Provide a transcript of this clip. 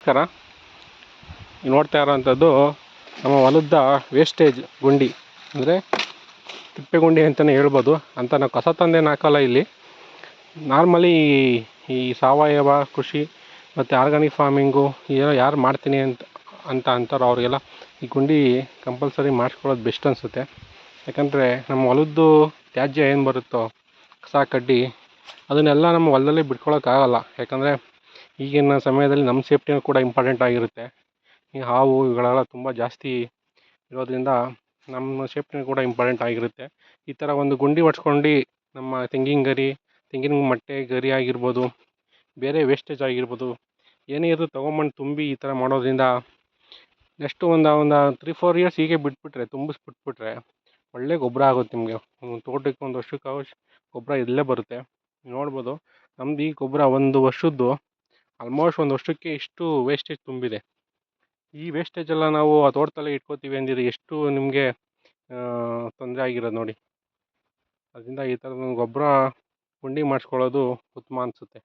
ನಮಸ್ಕಾರ. ನೋಡ್ತಾ ಇರೋವಂಥದ್ದು ನಮ್ಮ ಹೊಲದ ವೇಸ್ಟೇಜ್ ಗುಂಡಿ, ಅಂದರೆ ತಿಪ್ಪೆ ಗುಂಡಿ ಅಂತಲೇ ಹೇಳ್ಬೋದು. ಅಂತ ನಾವು ಕಸ ತಂದೇನು ಹಾಕಲ್ಲ ಇಲ್ಲಿ. ನಾರ್ಮಲಿ ಈ ಸಾವಯವ ಕೃಷಿ ಮತ್ತು ಆರ್ಗಾನಿಕ್ ಫಾರ್ಮಿಂಗು ಏನೋ ಯಾರು ಮಾಡ್ತೀನಿ ಅಂತಾರೋ ಅವರಿಗೆಲ್ಲ ಈ ಗುಂಡಿ ಕಂಪಲ್ಸರಿ ಮಾಡಿಸ್ಕೊಳ್ಳೋದು ಬೆಸ್ಟ್ ಅನಿಸುತ್ತೆ. ಯಾಕಂದರೆ ನಮ್ಮ ಹೊಲದ್ದು ತ್ಯಾಜ್ಯ ಏನು ಬರುತ್ತೋ, ಕಸ ಕಡ್ಡಿ, ಅದನ್ನೆಲ್ಲ ನಮ್ಮ ಹೊಲದಲ್ಲೇ ಬಿಟ್ಕೊಳ್ಳೋಕ್ಕಾಗಲ್ಲ. ಯಾಕಂದರೆ ಈಗಿನ ಸಮಯದಲ್ಲಿ ನಮ್ಮ ಸೇಫ್ಟಿನೂ ಕೂಡ ಇಂಪಾರ್ಟೆಂಟ್ ಆಗಿರುತ್ತೆ. ಈ ಹಾವು ಇವುಗಳೆಲ್ಲ ತುಂಬ ಜಾಸ್ತಿ ಇರೋದ್ರಿಂದ ನಮ್ಮ ಸೇಫ್ಟಿನೂ ಕೂಡ ಇಂಪಾರ್ಟೆಂಟ್ ಆಗಿರುತ್ತೆ. ಈ ಥರ ಒಂದು ಗುಂಡಿ ಹೊಡ್ಸ್ಕೊಂಡು ನಮ್ಮ ತೆಂಗಿನ ಮಟ್ಟೆ ಗರಿ ಆಗಿರ್ಬೋದು, ಬೇರೆ ವೇಸ್ಟೇಜ್ ಆಗಿರ್ಬೋದು, ಏನೇ ಇದ್ರೂ ತೊಗೊಂಬಂದು ತುಂಬಿ ಈ ಥರ ಮಾಡೋದ್ರಿಂದ ನೆಕ್ಸ್ಟು ಒಂದು 3-4 ಇಯರ್ಸ್ ಹೀಗೆ ತುಂಬಿಸ್ಬಿಟ್ಬಿಟ್ರೆ ಒಳ್ಳೆ ಗೊಬ್ಬರ ಆಗುತ್ತೆ ನಿಮಗೆ. ತೋಟಕ್ಕೆ ಒಂದು ವರ್ಷಕ್ಕೆ ಗೊಬ್ಬರ ಇಲ್ಲೇ ಬರುತ್ತೆ. ನೋಡ್ಬೋದು ನಮ್ದು ಈ ಗೊಬ್ಬರ ಒಂದು ವರ್ಷದ್ದು ಆಲ್ಮೋಸ್ಟ್ ಒಂದು ವರ್ಷಕ್ಕೆ ಇಷ್ಟು ವೇಸ್ಟೇಜ್ ತುಂಬಿದೆ. ಈ ವೇಸ್ಟೇಜೆಲ್ಲ ನಾವು ಆ ತೋಟದಲ್ಲೇ ಇಟ್ಕೋತೀವಿ ಅಂದಿದ್ರೆ ಎಷ್ಟು ನಿಮಗೆ ತೊಂದರೆ ಆಗಿರೋದು ನೋಡಿ. ಅದರಿಂದ ಈ ಥರದ ಗೊಬ್ಬರ ಗುಂಡಿ ಮಾಡಿಸ್ಕೊಳ್ಳೋದು ಉತ್ತಮ ಅನಿಸುತ್ತೆ.